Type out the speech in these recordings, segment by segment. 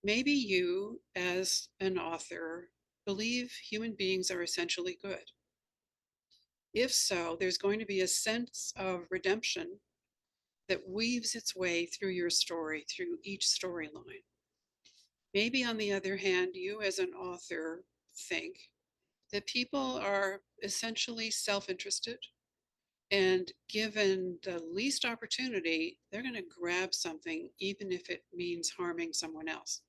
maybe you, as an author, believe human beings are essentially good. If so, there's going to be a sense of redemption that weaves its way through your story, through each storyline. Maybe, on the other hand, you as an author think that people are essentially self interested, and given the least opportunity, they're going to grab something, even if it means harming someone else.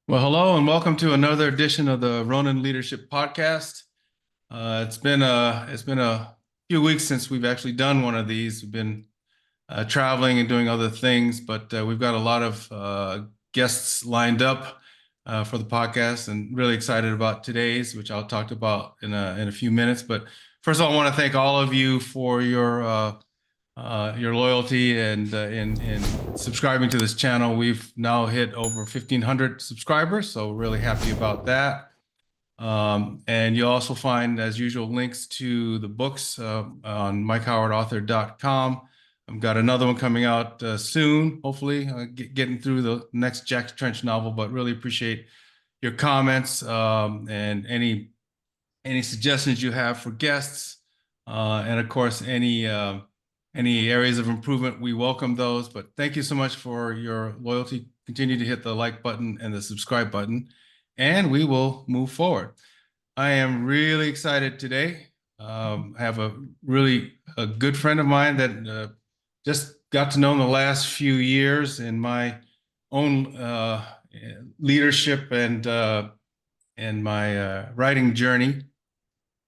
Well, hello and welcome to another edition of the Ronin Leadership Podcast. It's been a few weeks since we've actually done one of these. We've been traveling and doing other things, but we've got a lot of guests lined up for the podcast, and really excited about today's, which I'll talk about in a few minutes. But first of all, I want to thank all of you for your loyalty and in subscribing to this channel. We've now hit over 1,500 subscribers, so really happy about that. And you'll also find, as usual, links to the books on mikehowardauthor.com. I've got another one coming out soon, hopefully, getting through the next Jack Trench novel, but really appreciate your comments and any suggestions you have for guests, and of course, any areas of improvement, we welcome those. But thank you so much for your loyalty. Continue to hit the like button and the subscribe button, and we will move forward. I am really excited today. I have a good friend of mine that just got to know in the last few years in my own leadership and my writing journey.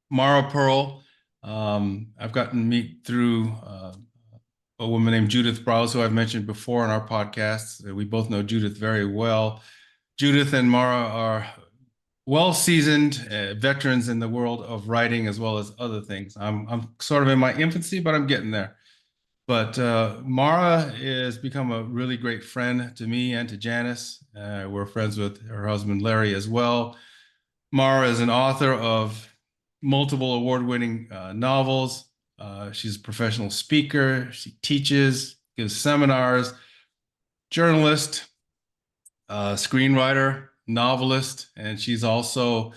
Mara Purl. I've gotten to meet through a woman named Judith Browse, who I've mentioned before in our podcasts. We both know Judith very well. Judith and Mara are well-seasoned veterans in the world of writing as well as other things. I'm sort of in my infancy, but I'm getting there. But Mara has become a really great friend to me and to Janice. We're friends with her husband, Larry, as well. Mara is an author of multiple award-winning novels. She's a professional speaker. She teaches, gives seminars, journalist, screenwriter, novelist, and she's also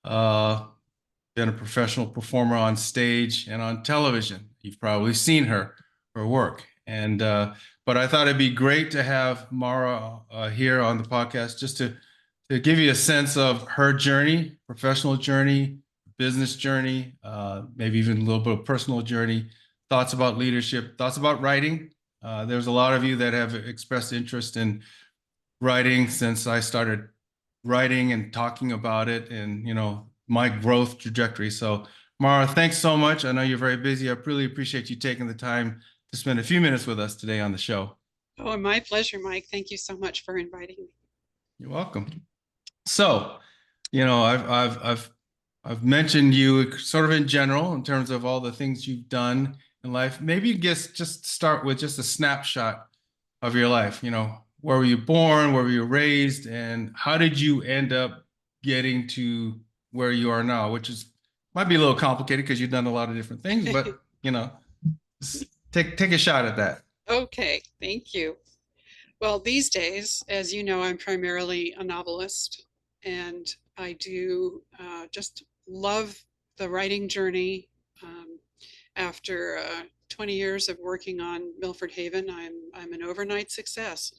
been a professional performer on stage and on television. You've probably seen her work. And but I thought it'd be great to have Mara here on the podcast, just to give you a sense of her journey, professional journey, business journey, maybe even a little bit of personal journey, thoughts about leadership, thoughts about writing. There's a lot of you that have expressed interest in writing since I started writing and talking about it, and my growth trajectory. So Mara, thanks so much. I know you're very busy. I really appreciate you taking the time to spend a few minutes with us today on the show. Oh, my pleasure, Mike. Thank you so much for inviting me. You're welcome. So, I've mentioned you sort of in general in terms of all the things you've done in life. Maybe you just start with just a snapshot of your life. Where were you born? Where were you raised? And how did you end up getting to where you are now? Which might be a little complicated because you've done a lot of different things, but take a shot at that. Okay, thank you. Well, these days, as you know, I'm primarily a novelist, and I do just love the writing journey. After 20 years of working on Milford Haven, I'm an overnight success.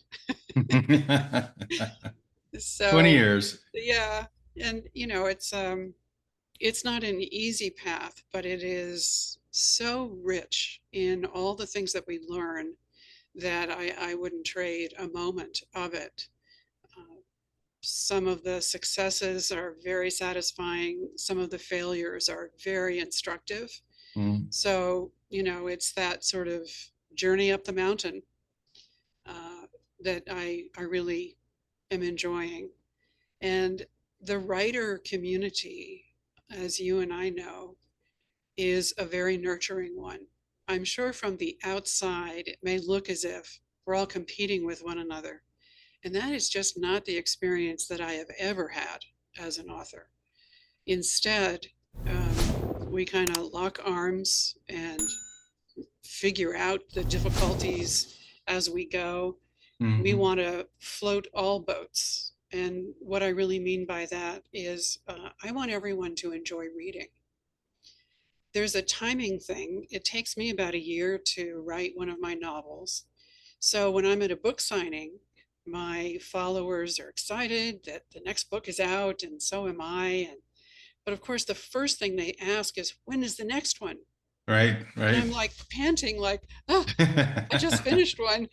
So 20 years. Yeah, and it's not an easy path, but it is so rich in all the things that we learn that I wouldn't trade a moment of it. Some of the successes are very satisfying. Some of the failures are very instructive. So, it's that sort of journey up the mountain that I really am enjoying. And the writer community, as you and I know, is a very nurturing one. I'm sure from the outside, it may look as if we're all competing with one another. And that is just not the experience that I have ever had as an author. Instead, we kind of lock arms and figure out the difficulties as we go. We Hmm. want to float all boats. And what I really mean by that is I want everyone to enjoy reading. There's a timing thing. It takes me about a year to write one of my novels. So when I'm at a book signing, my followers are excited that the next book is out, and so am I. But of course, the first thing they ask is, when is the next one? Right, And right. I'm like panting, like, oh, I just finished one.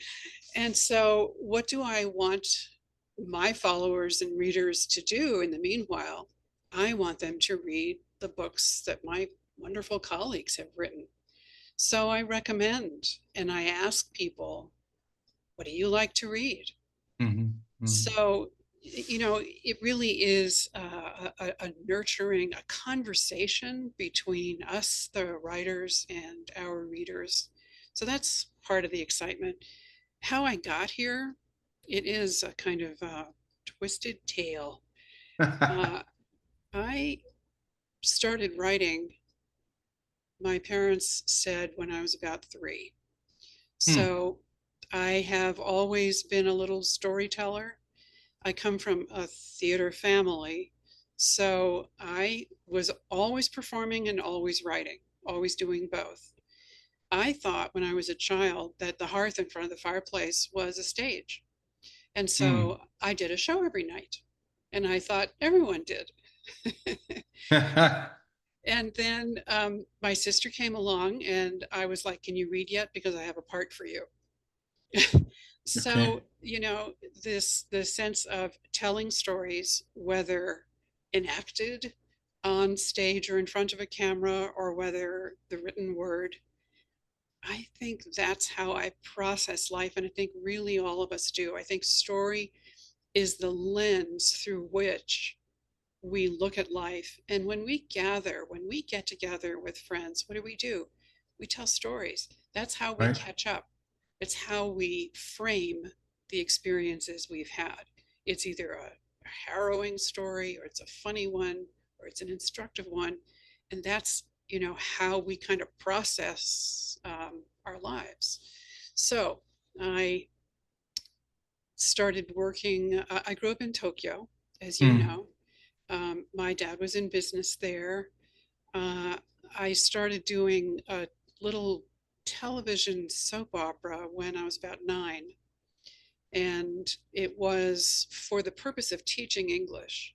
And so, what do I want my followers and readers to do in the meanwhile? I want them to read the books that my wonderful colleagues have written. So I recommend and I ask people, what do you like to read? Hmm. Hmm. So, it really is a nurturing, a conversation between us, the writers, and our readers. So that's part of the excitement. How I got here, it is a kind of twisted tale. Uh, I started writing, my parents said, when I was about 3. Hmm. So I have always been a little storyteller. I come from a theater family, so I was always performing and always writing, always doing both. I thought when I was a child that the hearth in front of the fireplace was a stage. And Hmm. so I did a show every night. And I thought everyone did. And then my sister came along, and I was like, can you read yet? Because I have a part for you. Okay. So, the sense of telling stories, whether enacted on stage or in front of a camera, or whether the written word, I think that's how I process life. And I think really all of us do. I think story is the lens through which we look at life. And when we get together with friends, what do? We tell stories. That's how we Right. catch up. It's how we frame the experiences we've had. It's either a harrowing story, or it's a funny one, or it's an instructive one. And that's, how we kind of process our lives. So I started working, I grew up in Tokyo, as you Hmm. know. My dad was in business there. Uh, I started doing a little television soap opera when I was about 9, and it was for the purpose of teaching English.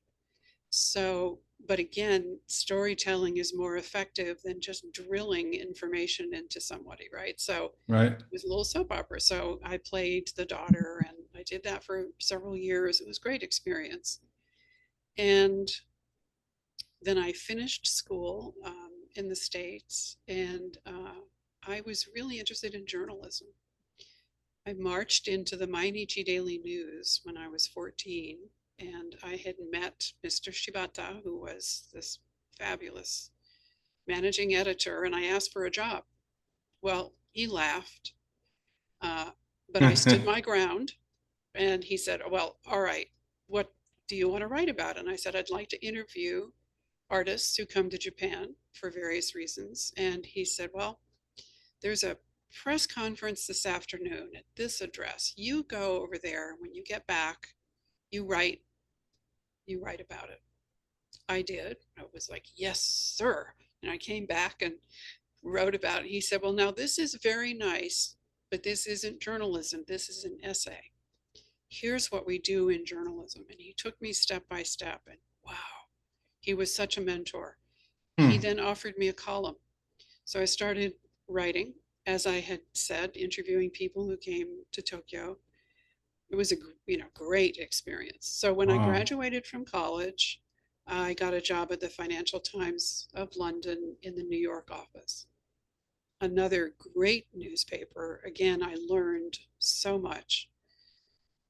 So, but again, storytelling is more effective than just drilling information into somebody, right? So Right. it was a little soap opera. So I played the daughter, and I did that for several years. It was a great experience. And then I finished school in the States, and I was really interested in journalism. I marched into the Mainichi Daily News when I was 14, and I had met Mr. Shibata, who was this fabulous managing editor, and I asked for a job. Well, he laughed, uh, but I stood my ground, and he said, well, all right, what do you want to write about? And I said, I'd like to interview artists who come to Japan for various reasons. And he said, well, there's a press conference this afternoon at this address. You go over there. When you get back, you write, you write about it. I did. I was like, yes, sir. And I came back and wrote about it. He said, well, now this is very nice, but this isn't journalism. This is an essay. Here's what we do in journalism. And he took me step by step. And wow, he was such a mentor. He Hmm. then offered me a column. So I started writing, as I had said, interviewing people who came to Tokyo. It was a great experience. So when I Wow. graduated from college, I got a job at the Financial Times of London in the New York office. Another great newspaper. Again, I learned so much.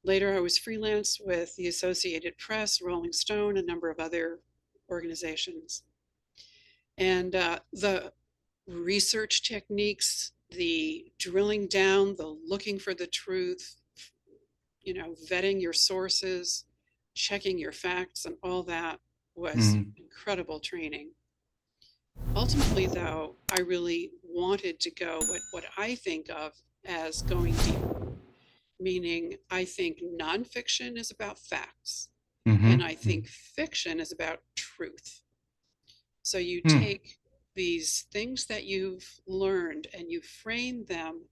Later, I was freelance with the Associated Press, Rolling Stone, a number of other organizations. And the research techniques, the drilling down, the looking for the truth, vetting your sources, checking your facts, and all that was Hmm. incredible training. Ultimately, though, I really wanted to go what I think of as going deeper, meaning I think nonfiction is about facts and I think Mm-hmm. fiction is about truth. So you Mm. take these things that you've learned and you frame them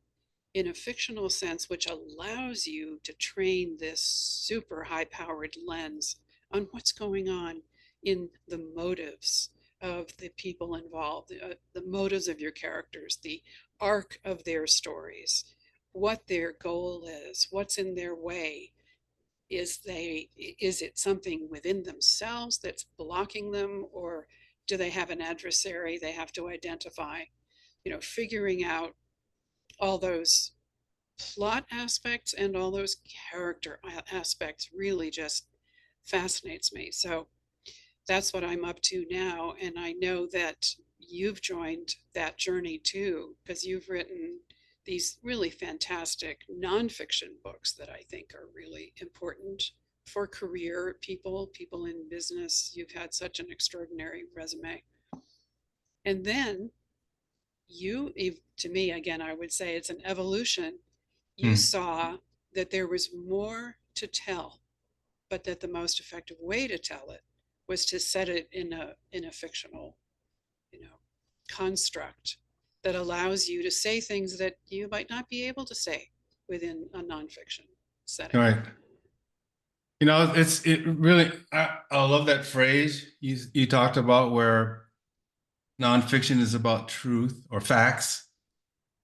in a fictional sense, which allows you to train this super high powered lens on what's going on in the motives of the people involved, the motives of your characters, the arc of their stories, what their goal is, what's in their way. Is it something within themselves that's blocking them, or do they have an adversary they have to identify? Figuring out all those plot aspects and all those character aspects really just fascinates me. So that's what I'm up to now. And I know that you've joined that journey too, because you've written these really fantastic nonfiction books that I think are really important for career people, people in business. You've had such an extraordinary resume. And then to me, again, I would say it's an evolution. You Mm. saw that there was more to tell, but that the most effective way to tell it was to set it in a fictional, you know, construct that allows you to say things that you might not be able to say within a nonfiction setting. Right. It really, I love that phrase you talked about where nonfiction is about truth or facts,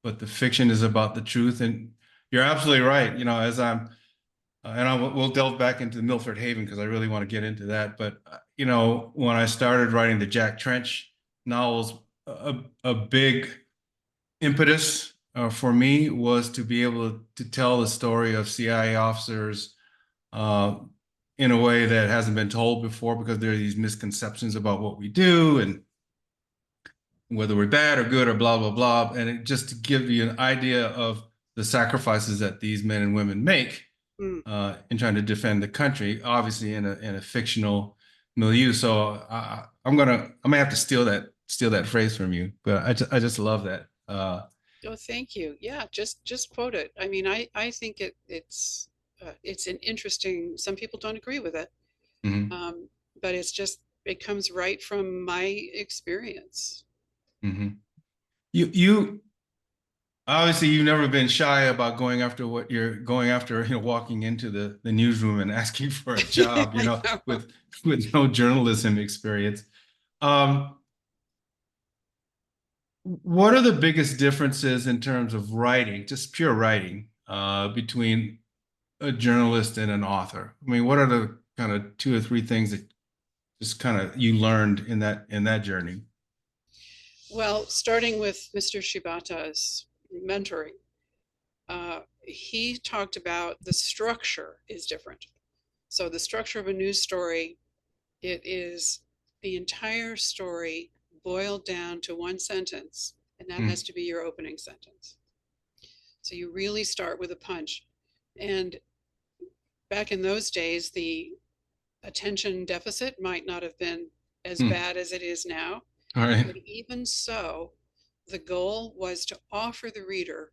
but the fiction is about the truth. And you're absolutely right. As we'll delve back into Milford Haven because I really want to get into that. But, when I started writing the Jack Trench novels, a big impetus for me was to be able to tell the story of CIA officers uh, in a way that hasn't been told before because there are these misconceptions about what we do and whether we're bad or good or blah, blah, blah. And just to give you an idea of the sacrifices that these men and women make Mm. in trying to defend the country, obviously in a fictional milieu. So I'm gonna have to steal that phrase from you, but I just love that. Oh, thank you. Yeah, just quote it. I mean, I think it's an interesting. Some people don't agree with it, Mhm, um, but it comes right from my experience. mhm. You obviously you've never been shy about going after what you're going after, walking into the newsroom and asking for a job, I know. with no journalism experience. Um, what are the biggest differences in terms of writing, just pure writing, between a journalist and an author? I mean, what are the kind of two or three things that just kind of you learned in that journey? Well, starting with Mr. Shibata's mentoring, he talked about the structure is different. So the structure of a news story, it is the entire story boiled down to one sentence, and that has Mm, to be your opening sentence. So you really start with a punch. And back in those days, the attention deficit might not have been as mm. bad as it is now. All right. But even so, the goal was to offer the reader,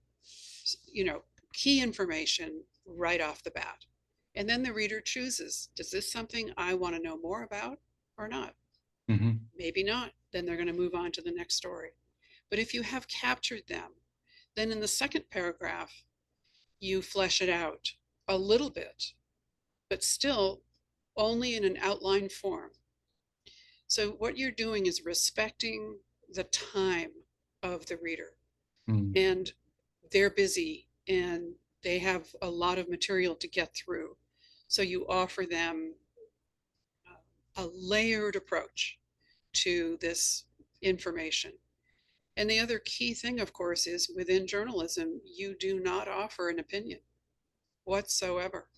you know, key information right off the bat. And then the reader chooses, is this something I want to know more about or not? Hmm. Maybe not. Then they're going to move on to the next story. But if you have captured them, then in the second paragraph, you flesh it out a little bit, but still only in an outline form. So what you're doing is respecting the time of the reader, Mm, and they're busy and they have a lot of material to get through. So you offer them a layered approach to this information. And the other key thing, of course, is within journalism, you do not offer an opinion whatsoever.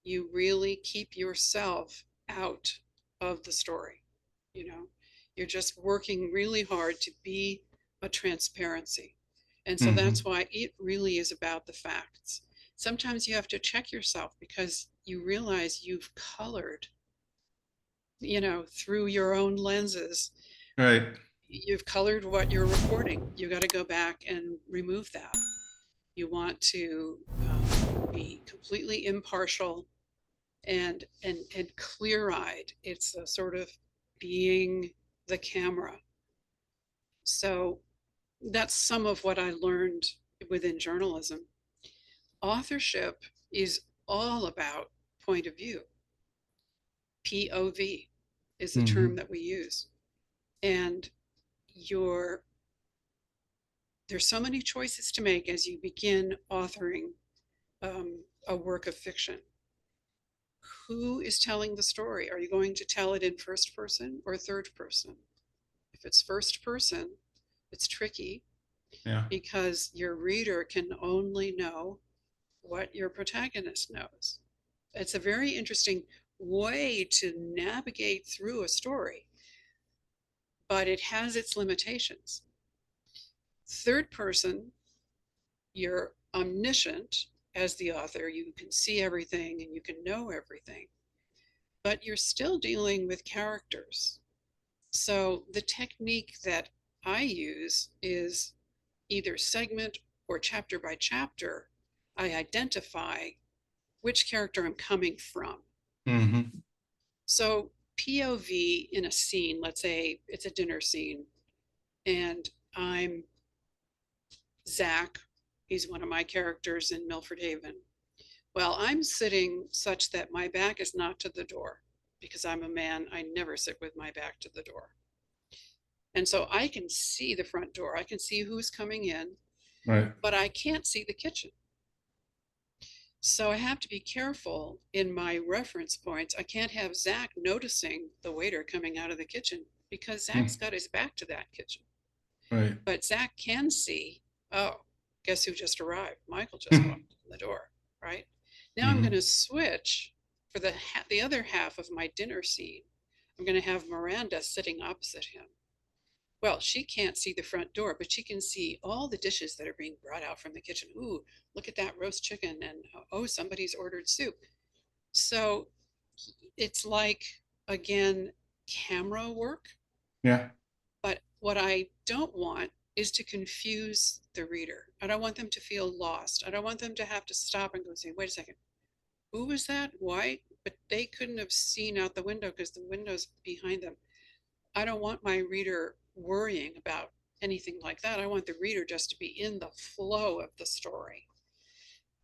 You really keep yourself out of the story. You know, you're just working really hard to be a transparency. And so that's hmm. why it really is about the facts. Sometimes you have to check yourself because you realize you've colored, through your own lenses, Right. You've colored what you're reporting. You got to go back and remove that. You want to be completely impartial and clear-eyed. It's a sort of being the camera. So that's some of what I learned within journalism. Authorship is all about point of view. POV is the term Hmm. that we use. And your there's so many choices to make as you begin authoring a work of fiction. Who is telling the story? Are you going to tell it in first person or third person? If it's first person, it's tricky Yeah. because your reader can only know what your protagonist knows. It's a very interesting way to navigate through a story, but it has its limitations. Third person, you're omniscient as the author, you can see everything and you can know everything, but you're still dealing with characters. So the technique that I use is either segment or chapter by chapter, I identify which character I'm coming from. Hmm. So POV in a scene, let's say it's a dinner scene, and I'm Zach. He's one of my characters in Milford Haven. Well, I'm sitting such that my back is not to the door because I'm a man. I never sit with my back to the door. And so I can see the front door. I can see who's coming in, Right. but I can't see the kitchen. So I have to be careful in my reference points. I can't have Zach noticing the waiter coming out of the kitchen because Zach's Mm. got his back to that kitchen. Right. But Zach can see, oh, guess who just arrived? Michael just walked in the door, right? Now I'm going Hmm. to switch for the other half of my dinner scene. I'm going to have Miranda sitting opposite him. Well, she can't see the front door, but she can see all the dishes that are being brought out from the kitchen. Ooh, look at that roast chicken, and oh, somebody's ordered soup. So it's like, again, camera work. Yeah. But what I don't want is to confuse the reader. I don't want them to feel lost. I don't want them to have to stop and go say, wait a second, who was that? Why? But they couldn't have seen out the window because the window's behind them. I don't want my reader worrying about anything like that. I want the reader just to be in the flow of the story.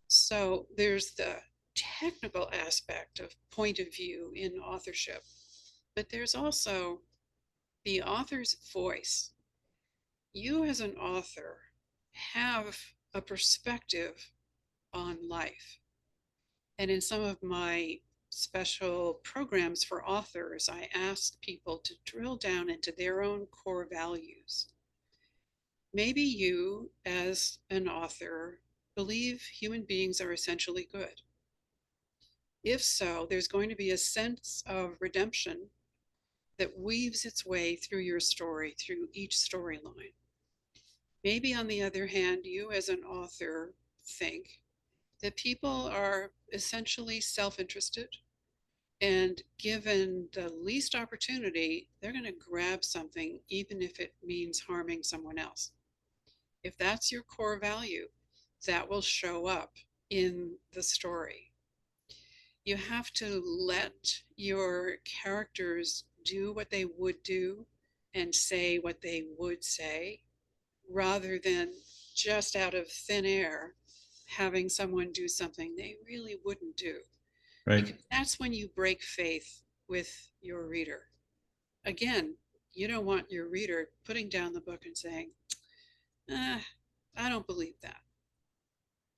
So there's the technical aspect of point of view in authorship, but there's also the author's voice. You, as an author, have a perspective on life. And in some of my special programs for authors, I ask people to drill down into their own core values. Maybe you, as an author, believe human beings are essentially good. If so, there's going to be a sense of redemption that weaves its way through your story, through each storyline. Maybe, on the other hand, you as an author think that people are essentially self interested, and given the least opportunity, they're going to grab something, even if it means harming someone else. If that's your core value, that will show up in the story. You have to let your characters do what they would do and say what they would say rather than just out of thin air having someone do something they really wouldn't do, Right. because that's when you break faith with your reader. Again, you don't want your reader putting down the book and saying, ah, I don't believe that.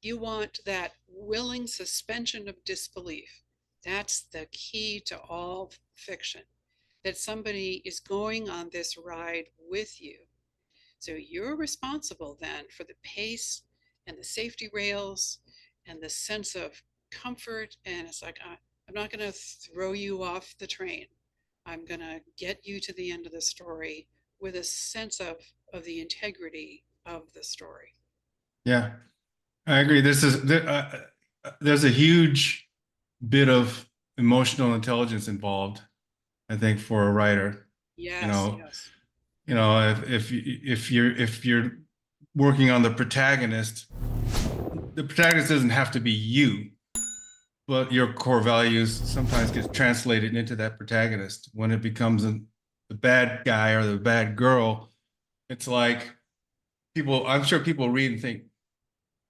You want that willing suspension of disbelief. That's the key to all fiction, that somebody is going on this ride with you. So you're responsible then for the pace and the safety rails and the sense of comfort. And it's like, I'm not going to throw you off the train. I'm going to get you to the end of the story with a sense of the integrity of the story. Yeah. I agree. There's a huge bit of emotional intelligence involved, I think, for a writer. You Yes, know, yes. You know, if you're working on the protagonist doesn't have to be you, but your core values sometimes get translated into that protagonist. When it becomes the bad guy or the bad girl, it's like I'm sure people read and think,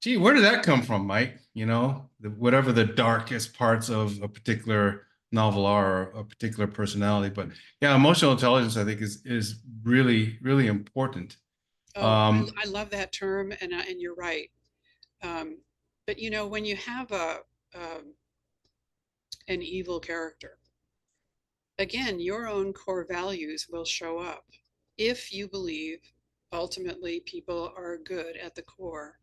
gee, where did that come from, Mike? You know, whatever the darkest parts of a particular novel are, or a particular personality. But yeah, emotional intelligence, I think, is really, really important. Oh, Um, I love that term, and you're right. Um, but you know, when you have um, an evil character, again, your own core values will show up. If you believe ultimately people are good at the core,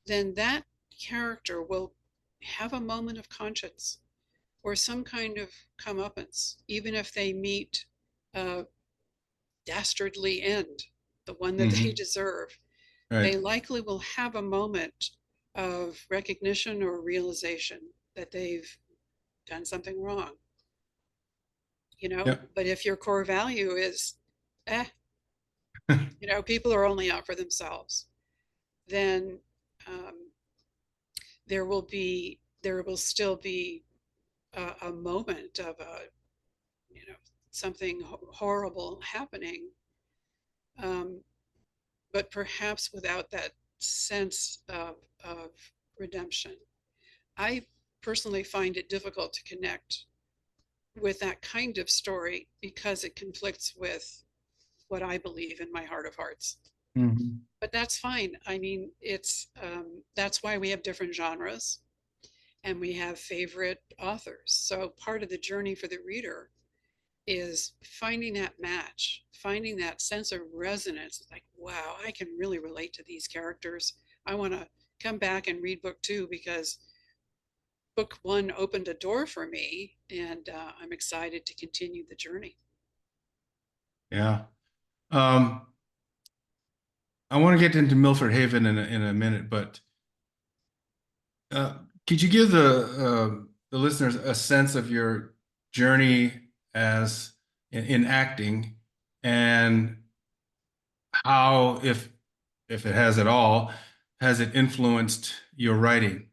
then that character will have a moment of conscience or some kind of comeuppance, even if they meet a dastardly end, the one that they mhm, deserve. right. They likely will have a moment of recognition or realization that they've done something wrong, you know. Yeah. But if your core value is, eh, you know, people are only out for themselves, then um, there will still be a moment of you know, something horrible happening, um, but perhaps without that sense of redemption. I personally find it difficult to connect with that kind of story because it conflicts with what I believe in my heart of hearts. Mhm. But that's fine. I mean, it's that's why we have different genres and we have favorite authors. So part of the journey for the reader is finding that match, finding that sense of resonance. Like, wow, I can really relate to these characters. I want to come back and read book two because book one opened a door for me, and I'm excited to continue the journey. Yeah. Um, I want to get into Milford Haven in a minute, but uh, could you give the listeners a sense of your journey as in acting and how, if it has at all, has it influenced your writing?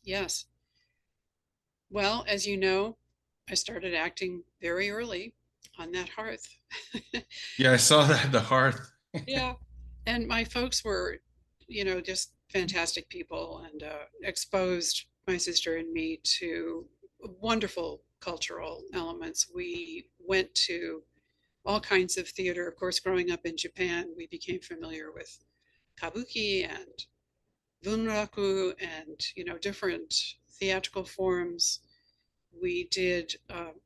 Yes. Well, as you know, I started acting very early on that hearth. Yeah, I saw that the hearth. Yeah. And my folks were, you know, just fantastic people and exposed my sister and me to wonderful cultural elements. We went to all kinds of theater. Of course, growing up in Japan, we became familiar with kabuki and bunraku and, you know, different theatrical forms. We did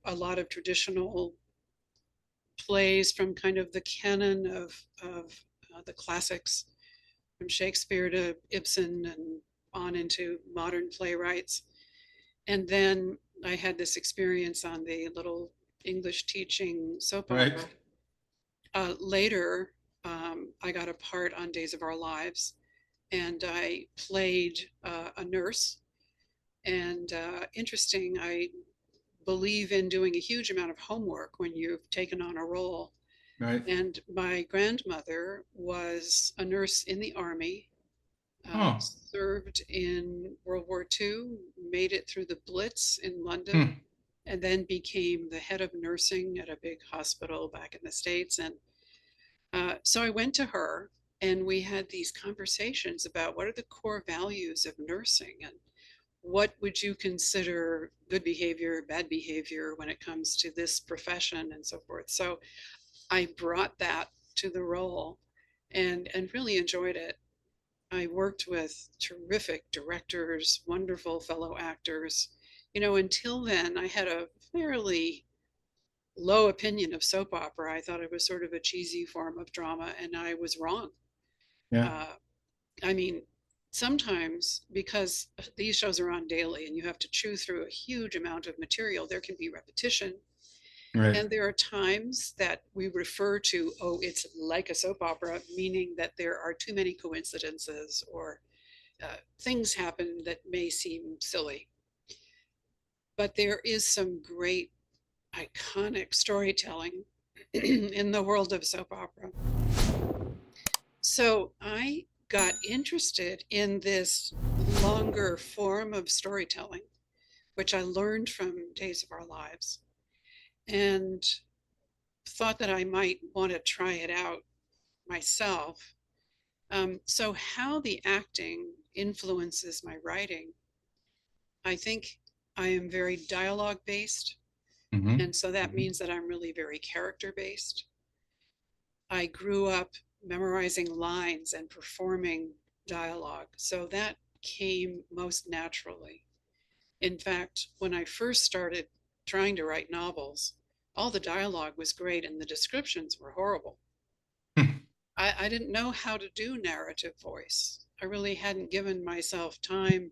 a lot of traditional plays from kind of the canon of the classics, from Shakespeare to Ibsen and on into modern playwrights. And then I had this experience on the little English teaching soap opera. Right, Later, I got a part on Days of Our Lives, and I played a nurse. And interesting, I believe in doing a huge amount of homework when you've taken on a role. right. And my grandmother was a nurse in the army, Oh, served in World War II, made it through the Blitz in London, hmm, and then became the head of nursing at a big hospital back in the States. And so I went to her and we had these conversations about what are the core values of nursing and what would you consider good behavior, bad behavior when it comes to this profession and so forth. So I brought that to the role and really enjoyed it. I worked with terrific directors, wonderful fellow actors. You know, until then, I had a fairly low opinion of soap opera. I thought it was sort of a cheesy form of drama, and I was wrong. yeah, Uh, I mean, sometimes because these shows are on daily and you have to chew through a huge amount of material, there can be repetition. right. And there are times that we refer to, oh, it's like a soap opera, meaning that there are too many coincidences or things happen that may seem silly. But there is some great iconic storytelling in the world of soap opera. So I got interested in this longer form of storytelling, which I learned from Days of Our Lives, and thought that I might want to try it out myself. So, how the acting influences my writing, I think I am very dialogue based. Hmm. And so that means that I'm really very character based. I grew up memorizing lines and performing dialogue. So that came most naturally. In fact, when I first started trying to write novels, all the dialogue was great and the descriptions were horrible. I didn't know how to do narrative voice. I really hadn't given myself time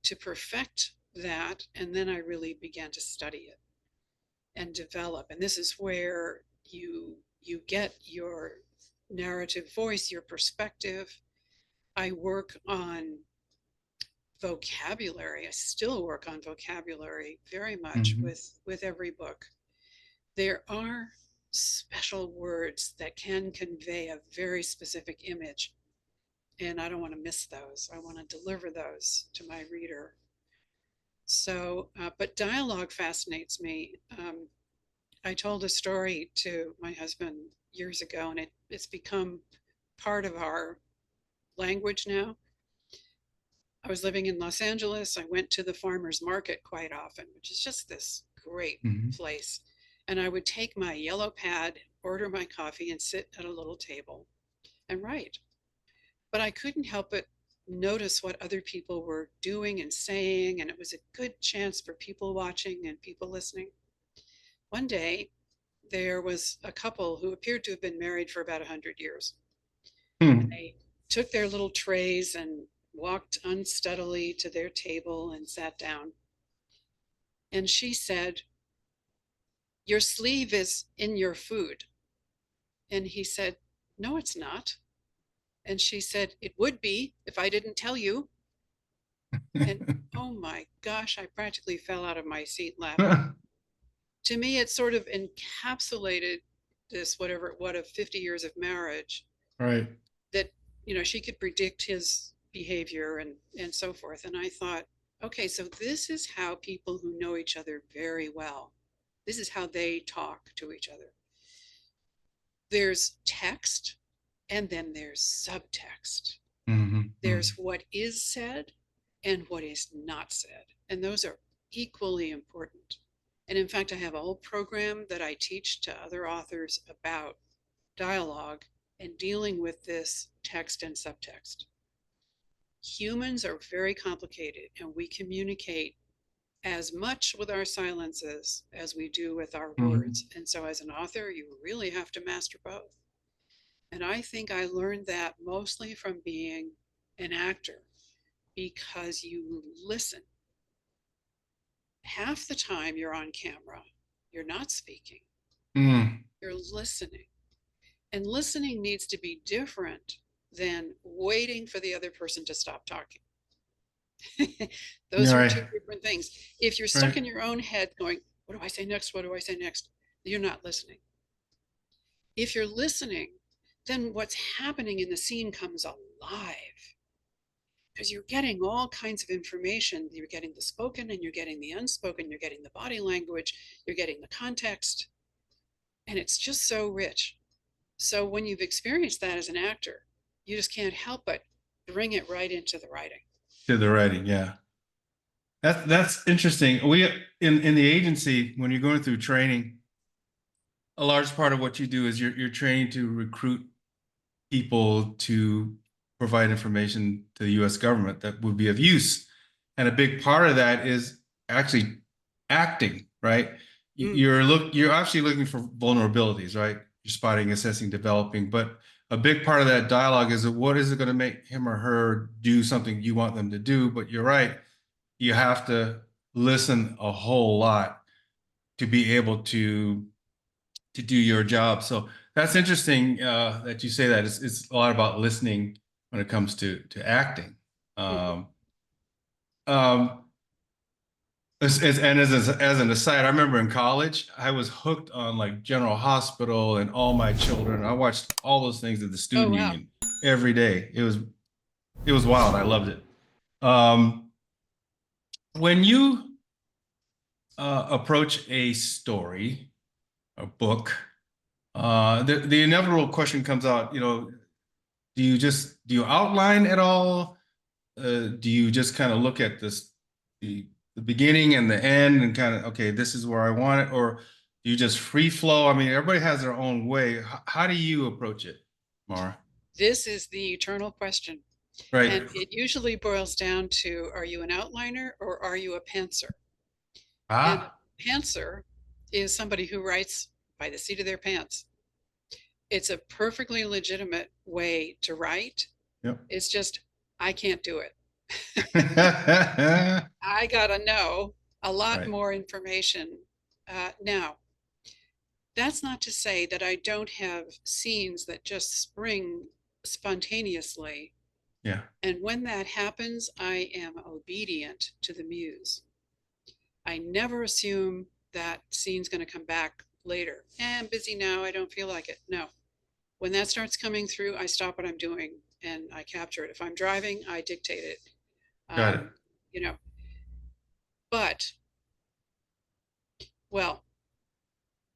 to perfect that. And then I really began to study it and develop. And this is where you get your narrative voice, your perspective. I work on vocabulary. I still work on vocabulary very much Hmm. with every book. There are special words that can convey a very specific image, and I don't want to miss those. I want to deliver those to my reader. So, but dialogue fascinates me. I told a story to my husband years ago, and it's become part of our language now. I was living in Los Angeles. I went to the farmer's market quite often, which is just this great Hmm. place. And I would take my yellow pad, order my coffee, and sit at a little table and write. But I couldn't help but notice what other people were doing and saying, and it was a good chance for people watching and people listening. One day, there was a couple who appeared to have been married for about 100 years. And Hmm. they took their little trays and walked unsteadily to their table and sat down. And she said, "Your sleeve is in your food." And he said, "No, it's not." And she said, "It would be if I didn't tell you." And oh my gosh, I practically fell out of my seat laughing. To me, it sort of encapsulated this, whatever, what, of 50 years of marriage, Right. that, she could predict his behavior and so forth. And I thought, okay, so this is how people who know each other very well, this is how they talk to each other. There's text, and then there's subtext. Hmm. There's what is said and what is not said. And those are equally important. And in fact, I have a whole program that I teach to other authors about dialogue and dealing with this text and subtext. Humans are very complicated, and we communicate as much with our silences as we do with our Hmm. words. And so, as an author, you really have to master both. And I think I learned that mostly from being an actor, because you listen. Half the time you're on camera, you're not speaking, Hmm. you're listening. And listening needs to be different than waiting for the other person to stop talking. Those You're are right. two different things. If you're stuck Right. in your own head going, "What do I say next? What do I say next?" You're not listening. If you're listening, then what's happening in the scene comes alive, because you're getting all kinds of information. You're getting the spoken and you're getting the unspoken, you're getting the body language, you're getting the context, and it's just so rich. So when you've experienced that as an actor, you just can't help but bring it right into the writing. To the writing, yeah. That's interesting. We in the agency, when you're going through training, a large part of what you do is you're training to recruit people to provide information to the US government that would be of use. And a big part of that is actually acting, right? Mm, You're actually looking for vulnerabilities, right? You're spotting, assessing, developing. But a big part of that dialogue is what is it going to make him or her do something you want them to do? But you're right, you have to listen a whole lot to be able to do your job. So that's interesting that you say that. It's a lot about listening when it comes to acting. mhm. Um, um, As an aside, I remember in college, I was hooked on like General Hospital and All My Children. I watched all those things at the Oh, student wow. union every day. It was wild. I loved it. Um, when you approach a story, a book, the inevitable question comes out, do you outline at all? Do you just kind of look at the the beginning and the end and kind of, okay, this is where I want it, or do you just free flow? I mean, everybody has their own way. How do you approach it, Mara? This is the eternal question. Right. And it usually boils down to, are you an outliner or are you a pantser? And Ah, a pantser is somebody who writes by the seat of their pants. It's a perfectly legitimate way to write. yep. It's just, I can't do it. I gotta know a lot Right. more information. Now, that's not to say that I don't have scenes that just spring spontaneously. Yeah. And when that happens, I am obedient to the muse. I never assume that scene's going to come back later. I'm busy now. I don't feel like it. No. When that starts coming through, I stop what I'm doing and I capture it. If I'm driving, I dictate it. Got it. Um, you know, but, well,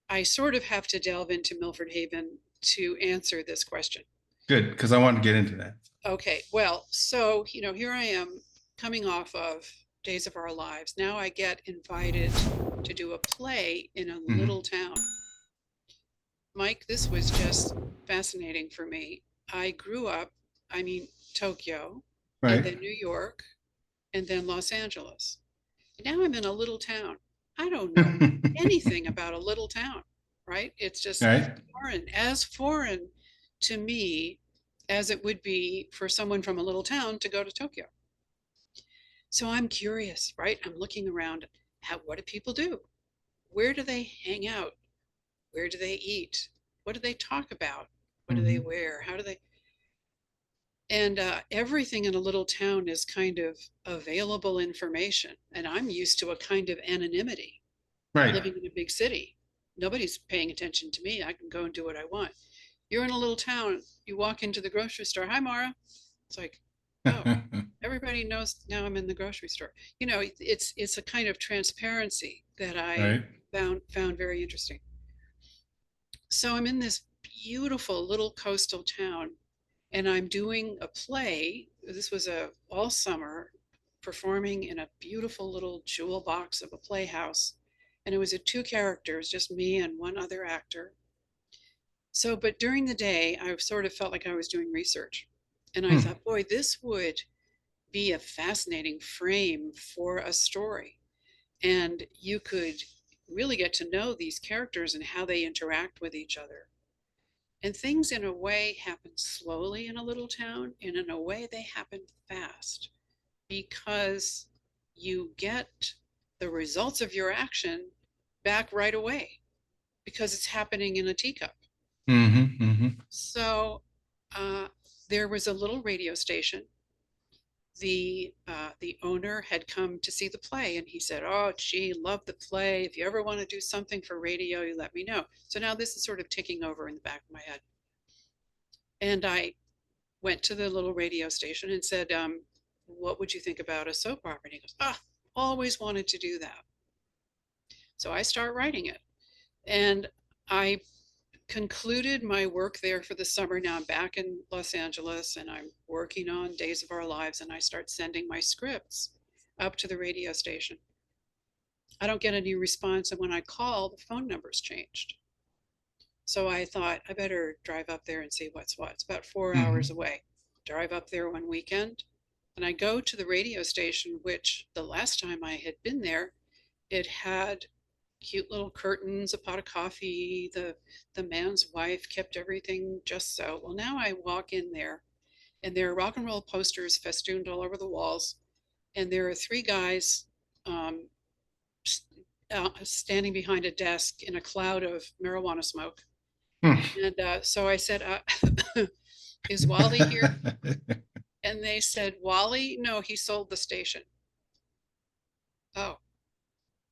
I sort of have to delve into Milford Haven to answer this question. Good, because I want to get into that. Okay, well, so, here I am coming off of Days of Our Lives. Now I get invited to do a play in a little Hmm. town. Mike, this was just fascinating for me. I grew up, I mean, Tokyo, and Right. then New York, and then Los Angeles. And now I'm in a little town. I don't know anything about a little town, right? It's just Right. foreign to me as it would be for someone from a little town to go to Tokyo. So I'm curious, right? I'm looking around. What do people do? Where do they hang out? Where do they eat? What do they talk about? What do they Hmm. wear? How do they? And everything in a little town is kind of available information. And I'm used to a kind of anonymity Right. living in a big city. Nobody's paying attention to me. I can go and do what I want. You're in a little town. You walk into the grocery store. Hi, Mara. It's like, oh, everybody knows now I'm in the grocery store. It's a kind of transparency that I Right. found very interesting. So I'm in this beautiful little coastal town and I'm doing a play. This was a all summer performing in a beautiful little jewel box of a playhouse. And it was a two characters, just me and one other actor. So, but during the day, I sort of felt like I was doing research. And I Hmm. thought, boy, this would be a fascinating frame for a story. And you could really get to know these characters and how they interact with each other. And things, in a way, happen slowly in a little town, and in a way, they happen fast because you get the results of your action back right away because it's happening in a teacup. Hmm. Hmm. So uh, there was a little radio station. The owner had come to see the play, and he said, "Oh, gee, love the play. If you ever want to do something for radio, you let me know." So now this is sort of ticking over in the back of my head. And I went to the little radio station and said, "What would you think about a soap opera?" And he goes, "Ah, always wanted to do that." So I start writing it, and I concluded my work there for the summer. Now I'm back in Los Angeles and I'm working on Days of Our Lives, and I start sending my scripts up to the radio station. I don't get any response, and when I call, the phone number's changed. So I thought I better drive up there and see what's what. It's about 4 hours Hmm. away. Drive up there one weekend, and I go to the radio station, which the last time I had been there, it had cute little curtains, a pot of coffee. The man's wife kept everything just so. Well, now I walk in there, and there are rock and roll posters festooned all over the walls, and there are three guys um, standing behind a desk in a cloud of marijuana smoke. And so I said, "Is Wally here?" And they said, "Wally? No, he sold the station." Oh,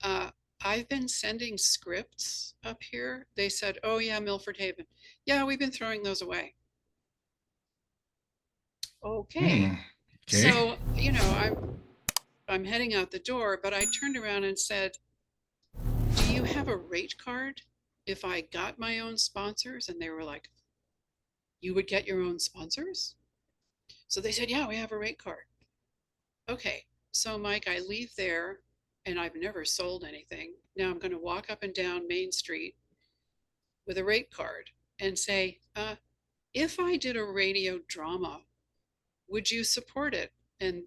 Uh, I've been sending scripts up here. They said, oh, yeah, Milford Haven. Yeah, we've been throwing those away. Okay. Hmm. Okay. So, I'm heading out the door, but I turned around and said, do you have a rate card if I got my own sponsors? And they were like, you would get your own sponsors? So they said, yeah, we have a rate card. Okay. So, Mike, I leave there and I've never sold anything. Now I'm going to walk up and down Main Street with a rate card and say, if I did a radio drama, would you support it? And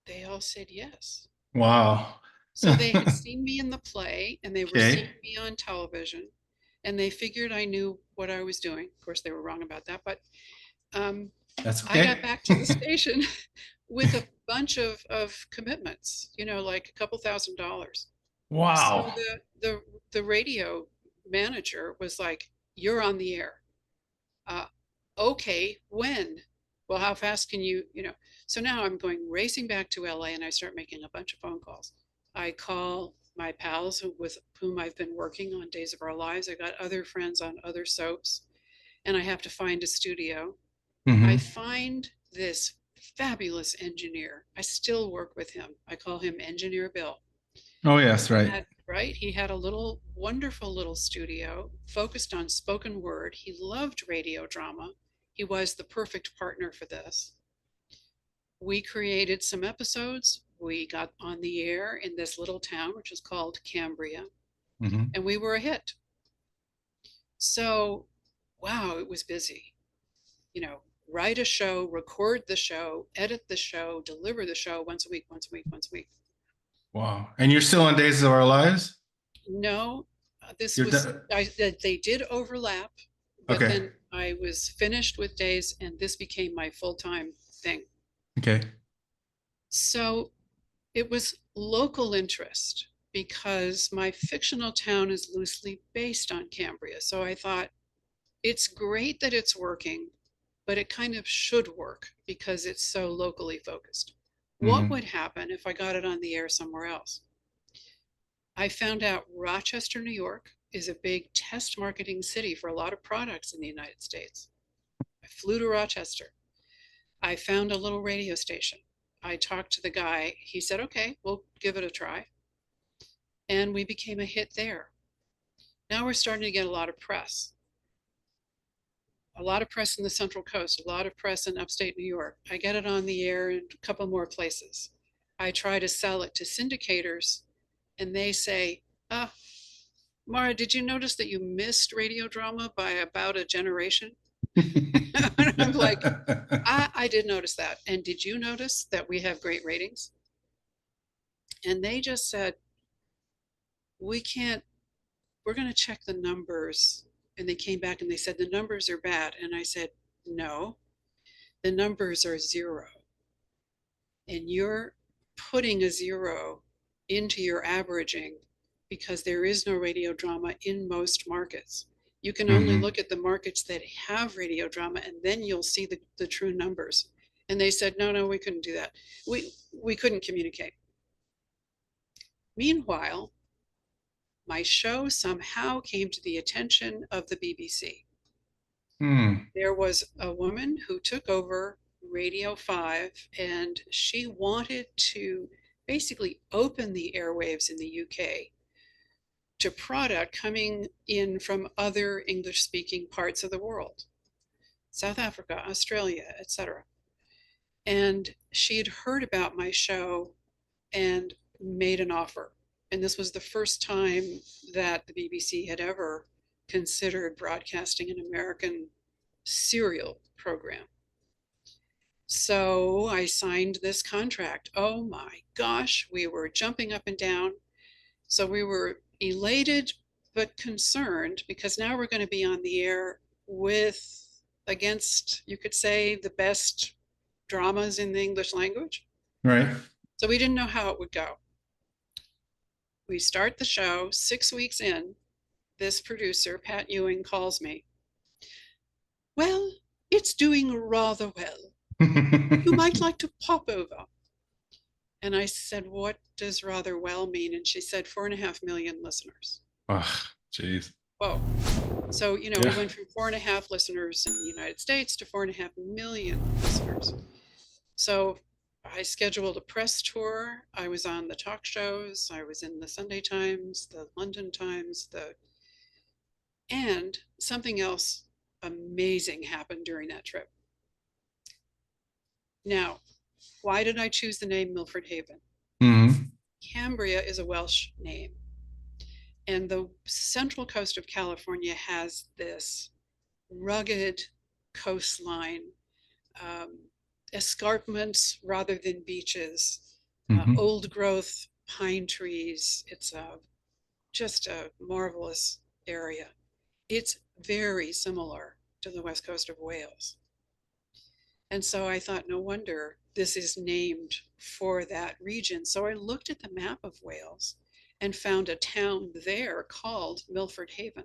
they all said yes. Wow. So they had seen me in the play and they were Okay. seeing me on television and they figured I knew what I was doing. Of course, they were wrong about that, but um, That's I okay. got back to the station with a bunch of commitments, like a couple $1,000s. So Wow. the radio manager was like, "You're on the air." Uh, okay, when? Well, how fast can you? So now I'm going racing back to LA and I start making a bunch of phone calls. I call my pals with whom I've been working on Days of Our Lives. I got other friends on other soaps, and I have to find a studio. I Hmm. find this fabulous engineer. I still work with him. I call him Engineer Bill. Oh, yes, right. Right? He had a little wonderful little studio focused on spoken word. He loved radio drama. He was the perfect partner for this. We created some episodes. We got on the air in this little town, which is called Cambria, Hmm. and we were a hit. So, wow, it was busy. Write a show, record the show, edit the show, deliver the show once a week, once a week, once a week. Wow. And you're still on Days of Our Lives? No, this You're was, done. they did overlap, but Okay. then I was finished with Days and this became my full-time thing. Okay. So it was local interest because my fictional town is loosely based on Cambria. So I thought it's great that it's working, but it kind of should work because it's so locally focused. What Hmm. would happen if I got it on the air somewhere else? I found out Rochester, New York is a big test marketing city for a lot of products in the United States. I flew to Rochester. I found a little radio station. I talked to the guy. He said, okay, we'll give it a try. And we became a hit there. Now we're starting to get a lot of press in the Central Coast, a lot of press in upstate New York. I get it on the air in a couple more places. I try to sell it to syndicators, and they say, ah, Mara, did you notice that you missed radio drama by about a generation? And I'm like, I did notice that. And did you notice that we have great ratings? And they just said, we can't, we're going to check the numbers. And they came back and they said, the numbers are bad. And I said, no, the numbers are zero. And you're putting a zero into your averaging because there is no radio drama in most markets. You can only Hmm. look at the markets that have radio drama and then you'll see the true numbers. And they said, no, no, we couldn't do that. We couldn't communicate. Meanwhile, my show somehow came to the attention of the BBC. Hmm. There was a woman who took over Radio 5 and she wanted to basically open the airwaves in the UK to product coming in from other English speaking parts of the world, South Africa, Australia, etc. And she had heard about my show and made an offer. And this was the first time that the BBC had ever considered broadcasting an American serial program. So I signed this contract. Oh my gosh, we were jumping up and down. So we were elated but concerned because now we're going to be on the air with, against, you could say, the best dramas in the English language. Right. So we didn't know how it would go. We start the show 6 weeks in. This producer, Pat Ewing, calls me. Well, it's doing rather well. You might like to pop over. And I said, what does rather well mean? And she said, 4.5 million listeners. Oh, jeez. Whoa. So, we Yeah. went from 4.5 listeners in the United States to 4.5 million listeners. So I scheduled a press tour. I was on the talk shows. I was in the Sunday Times, the London Times, and something else amazing happened during that trip. Now, why did I choose the name Milford Haven? Hmm. Cambria is a Welsh name, and the central coast of California has this rugged coastline, um, escarpments rather than beaches, Hmm. old growth pine trees. It's just a marvelous area. It's very similar to the west coast of Wales. And so I thought, no wonder this is named for that region. So I looked at the map of Wales and found a town there called Milford Haven.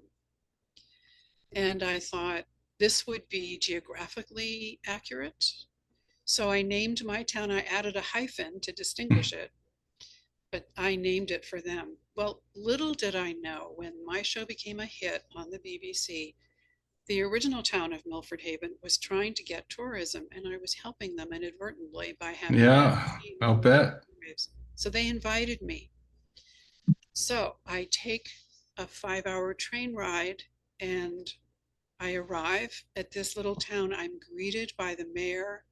And I thought this would be geographically accurate. So I named my town, I added a hyphen to distinguish it, but I named it for them. Well, little did I know when my show became a hit on the BBC, the original town of Milford Haven was trying to get tourism, and I was helping them inadvertently by having that Yeah, name I'll on the bet. airwaves. So they invited me. So I take a 5 hour train ride and I arrive at this little town. I'm greeted by the mayor.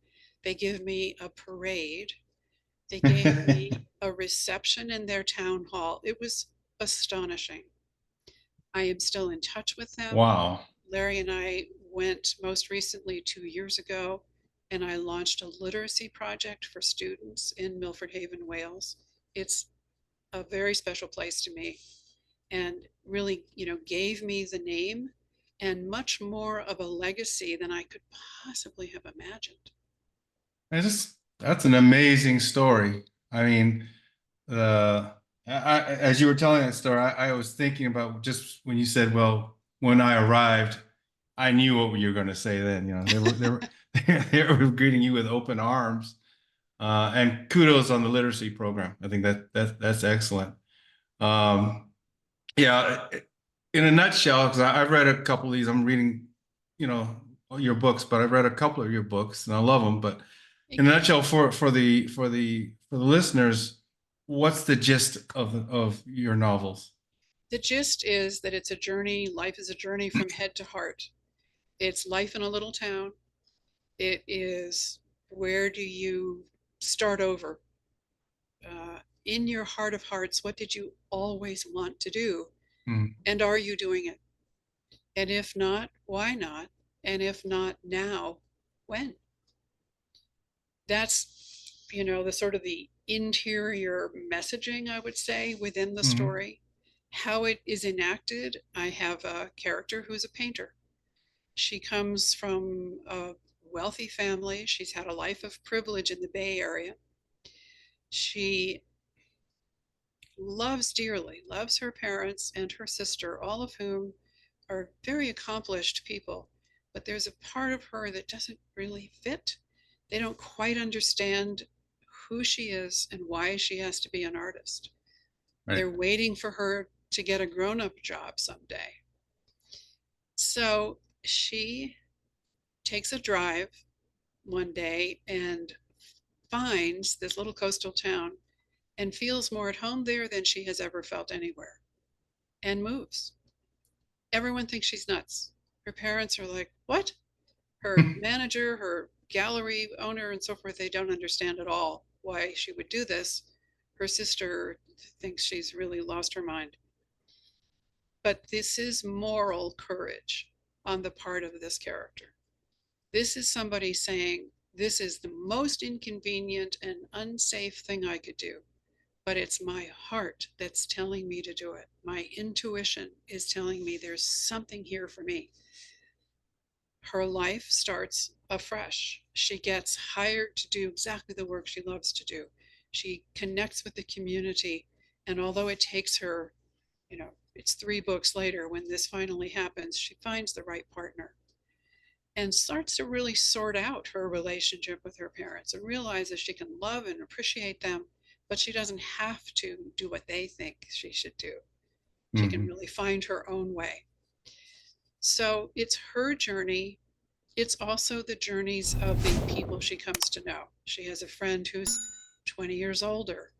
They give me a parade. They gave me a reception in their town hall. It was astonishing. I am still in touch with them. Wow. Larry and I went most recently 2 years ago, and I launched a literacy project for students in Milford Haven, Wales. It's a very special place to me and really, gave me the name and much more of a legacy than I could possibly have imagined. That's an amazing story. I mean, as you were telling that story, I was thinking about just when you said, "Well, when I arrived, I knew what you were going to say." Then, they were they were greeting you with open arms, and kudos on the literacy program. I think that's excellent. Um, yeah, in a nutshell, because I've read a couple of these. I'm reading, you know, your books, but I've read a couple of your books and I love them. But in Thank a you. nutshell, for the listeners, what's the gist of your novels? The gist is that it's a journey. Life is a journey from head to heart. It's life in a little town. It is, where do you start over? In your heart of hearts, what did you always want to do? Mm, And are you doing it? And if not, why not? And if not now, when? That's, the sort of the interior messaging, I would say, within the mm, story. How it is enacted, I have a character who's a painter. She comes from a wealthy family. She's had a life of privilege in the Bay Area. She loves dearly, loves her parents and her sister, all of whom are very accomplished people. But there's a part of her that doesn't really fit. They don't quite understand who she is and why she has to be an artist. right. They're waiting for her to get a grown up job someday. So she takes a drive one day and finds this little coastal town and feels more at home there than she has ever felt anywhere and moves. Everyone thinks she's nuts. Her parents are like, what? Her manager, her gallery owner, and so forth, they don't understand at all why she would do this. Her sister thinks she's really lost her mind. But this is moral courage on the part of this character. This is somebody saying, this is the most inconvenient and unsafe thing I could do, but it's my heart that's telling me to do it. My intuition is telling me there's something here for me. Her life starts afresh. She gets hired to do exactly the work she loves to do. She connects with the community. And although it takes her, it's 3 books later when this finally happens, she finds the right partner and starts to really sort out her relationship with her parents and realizes she can love and appreciate them, but she doesn't have to do what they think she should do. She can Hmm. really find her own way. So it's her journey. It's also the journeys of the people she comes to know. She has a friend who's 20 years older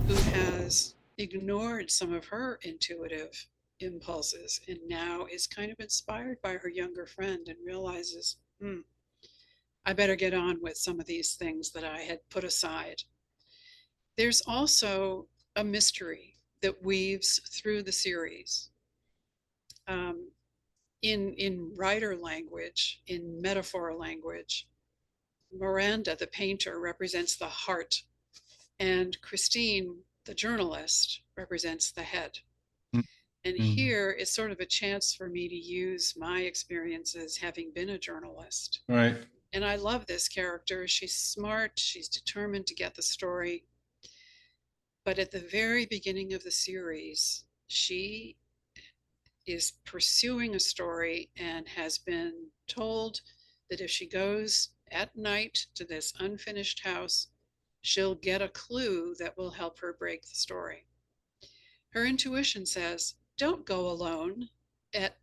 who has ignored some of her intuitive impulses and now is kind of inspired by her younger friend and realizes, I better get on with some of these things that I had put aside. There's also a mystery that weaves through the series. Um, in writer language, in metaphor language, Miranda, the painter, represents the heart, and Christine, the journalist, represents the head. And Hmm. here is sort of a chance for me to use my experiences having been a journalist. Right. And I love this character. She's smart, she's determined to get the story. But at the very beginning of the series, she is pursuing a story and has been told that if she goes at night to this unfinished house, she'll get a clue that will help her break the story. Her intuition says, don't go alone at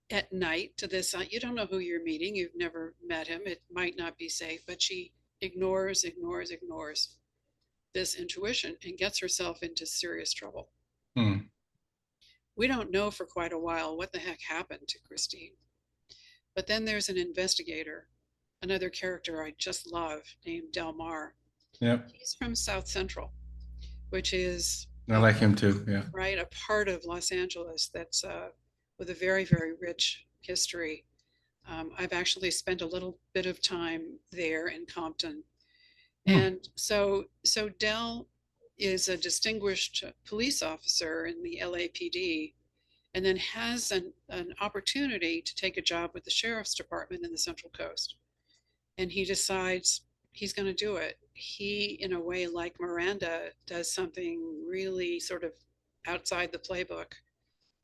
at night to this. You don't know who you're meeting. You've never met him. It might not be safe, but she ignores this intuition and gets herself into serious trouble. Hmm. We don't know for quite a while what the heck happened to Christine. But then there's an investigator, another character I just love named Delmar. Yep. He's from South Central, which is I like him too. Yeah. right a part of Los Angeles that's with a very rich history. I've actually spent a little bit of time there in Compton, Hmm. and so Dell is a distinguished police officer in the LAPD, and then has an opportunity to take a job with the sheriff's department in the Central Coast. And he decides he's going to do it. He, in a way, like Miranda, does something really sort of outside the playbook.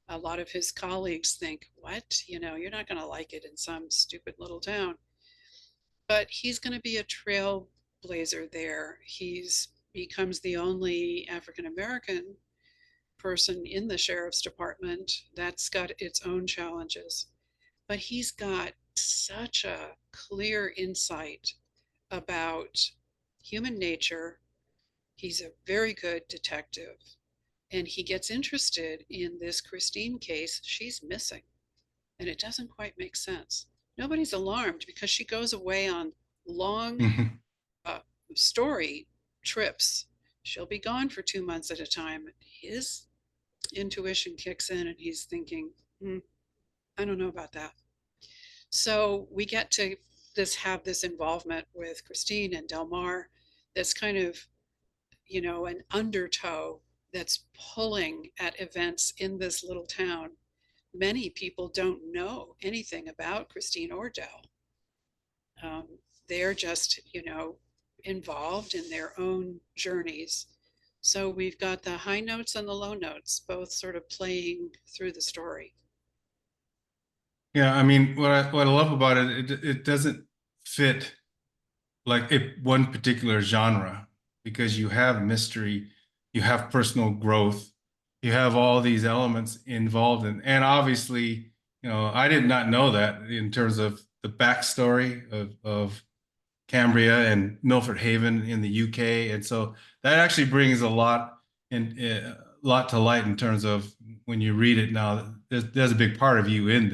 A lot of his colleagues think, what? You're not going to like it in some stupid little town. But he's going to be a trailblazer there. He's becomes the only African American person in the sheriff's department. That's got its own challenges. But he's got such a clear insight about human nature. He's a very good detective. And he gets interested in this Christine case. She's missing, and it doesn't quite make sense. Nobody's alarmed because she goes away on long Hmm. uh, story trips. She'll be gone for 2 months at a time. His intuition kicks in, and he's thinking, I don't know about that. So we get to have this involvement with Christine and Delmar that's kind of, an undertow that's pulling at events in this little town. Many people don't know anything about Christine or Del. Um, they're just, involved in their own journeys. So we've got the high notes and the low notes both sort of playing through the story. Yeah. I mean, what I love about it doesn't fit like one particular genre because you have mystery, you have personal growth, you have all these elements involved in, and obviously, I did not know that in terms of the backstory of Cambria and Milford Haven in the UK, and so that actually brings a lot to light in terms of when you read it now. There's a big part of you in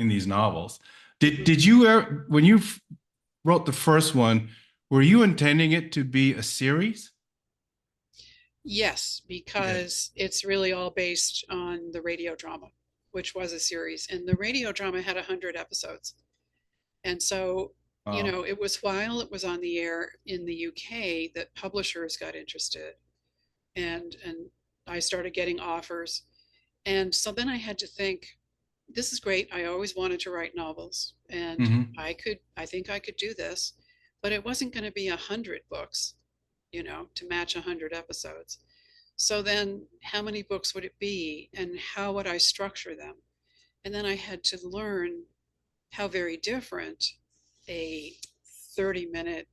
these novels. Mhm. Did you ever when you wrote the first one, were you intending it to be a series? Yes, Okay. because it's really all based on the radio drama, which was a series. And the radio drama had 100 episodes. And so, Wow. it was while it was on the air in the UK that publishers got interested, and I started getting offers. And so then I had to think, this is great. I always wanted to write novels, and Hmm. I think I could do this, but it wasn't going to be 100 books, to match 100 episodes. So then how many books would it be and how would I structure them? And then I had to learn how very different a 30-minute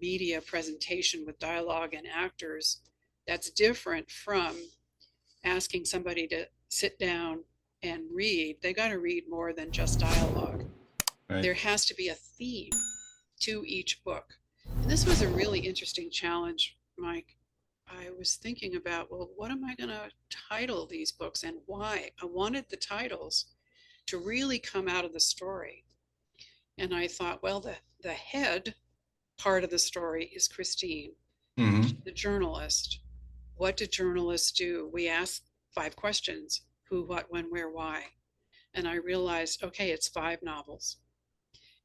media presentation with dialogue and actors, that's different from asking somebody to sit down and read. They got to read more than just dialogue. Right. There has to be a theme to each book. And this was a really interesting challenge, Mike. I was thinking about, well, what am I going to title these books and why? I wanted the titles to really come out of the story. And I thought, well, the head part of the story is Christine, Hmm. the journalist. What do journalists do? We ask 5 questions: who, what, when, where, why. And I realized, okay, it's 5 novels.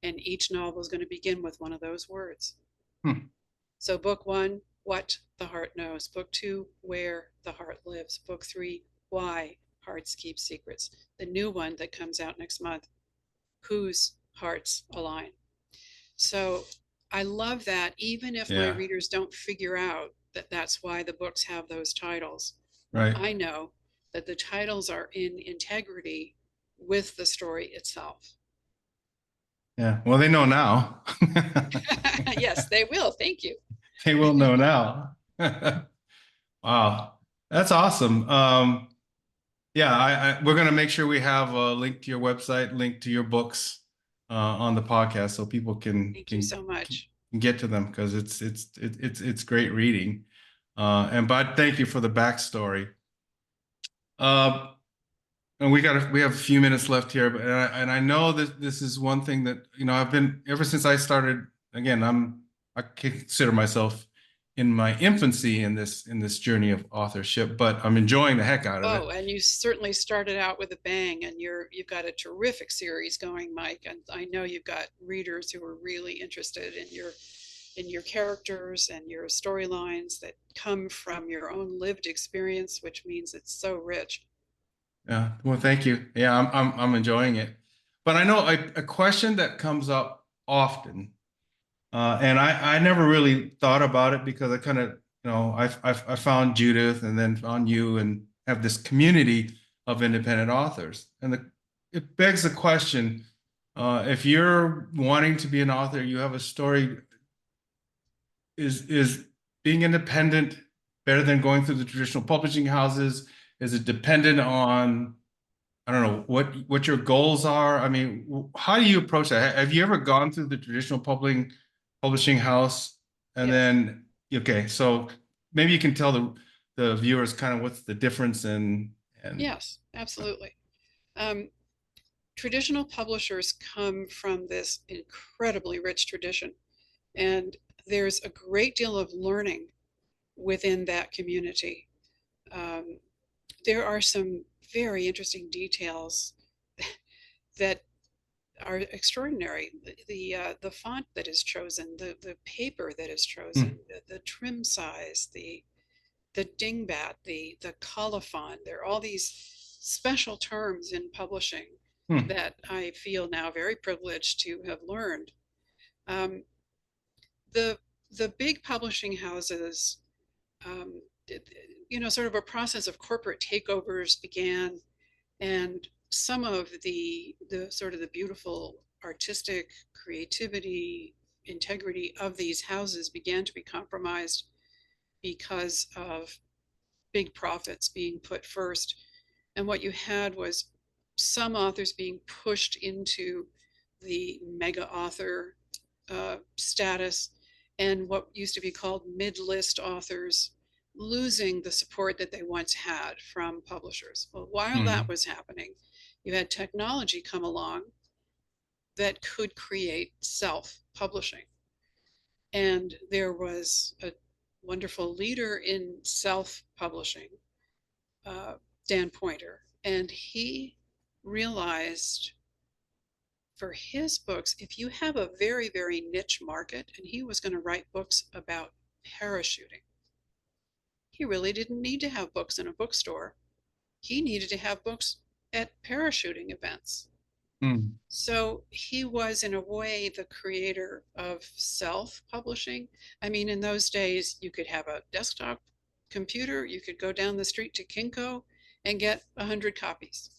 And each novel is going to begin with one of those words. Hmm. So, book one, what the heart knows. Book two, where the heart lives. Book three, why hearts keep secrets. The new one that comes out next month, whose hearts align. So, I love that, even if my Yeah. readers don't figure out that that's why the books have those titles. Right. I know that the titles are in integrity with the story itself. Yeah. Well, they know now. Yes, they will. Thank you. They will know now. Wow. That's awesome. Yeah, we're going to make sure we have a link to your website, link to your books on the podcast so people can Thank you so much. get to them because it's great reading. And but thank you for the backstory. Uh, and we have a few minutes left here, but and I know that this is one thing that I've been ever since I started. Again, I consider myself in my infancy in this journey of authorship, but I'm enjoying the heck out of it. Oh, and you certainly started out with a bang, and you've got a terrific series going, Mike. And I know you've got readers who are really interested in your characters and your storylines that come from your own lived experience, which means it's so rich. Yeah. Well, thank you. Yeah, I'm enjoying it. But I know a question that comes up often, and I never really thought about it because I kind of, I found Judith and then found you and have this community of independent authors. And it begs the question, if you're wanting to be an author, you have a story, is being independent better than going through the traditional publishing houses? Is it dependent on, I don't know, what your goals are? I mean, how do you approach that? Have you ever gone through the traditional publishing house and Yes. then okay, so maybe you can tell the viewers kind of what's the difference and Yes, absolutely. Um, Traditional publishers come from this incredibly rich tradition, and there's a great deal of learning within that community. Um, there are some very interesting details that are extraordinary. The font that is chosen, the paper that is chosen, hmm, the trim size, the dingbat, the colophon. There are all these special terms in publishing hmm, that I feel now very privileged to have learned. Um, the the big publishing houses, um, sort of a process of corporate takeovers began, and some of the sort of the beautiful artistic creativity, integrity of these houses began to be compromised because of big profits being put first. And what you had was some authors being pushed into the mega author status, and what used to be called mid-list authors losing the support that they once had from publishers. Well, while that hmm, was happening, you had technology come along that could create self-publishing. And there was a wonderful leader in self-publishing, uh, Dan Pointer, and he realized for his books, if you have a very, very niche market, and he was going to write books about parachuting, he really didn't need to have books in a bookstore. He needed to have books at parachuting events. hmm, So he was, in a way, the creator of self publishing. I mean, in those days, you could have a desktop computer, you could go down the street to Kinko and get 100 copies.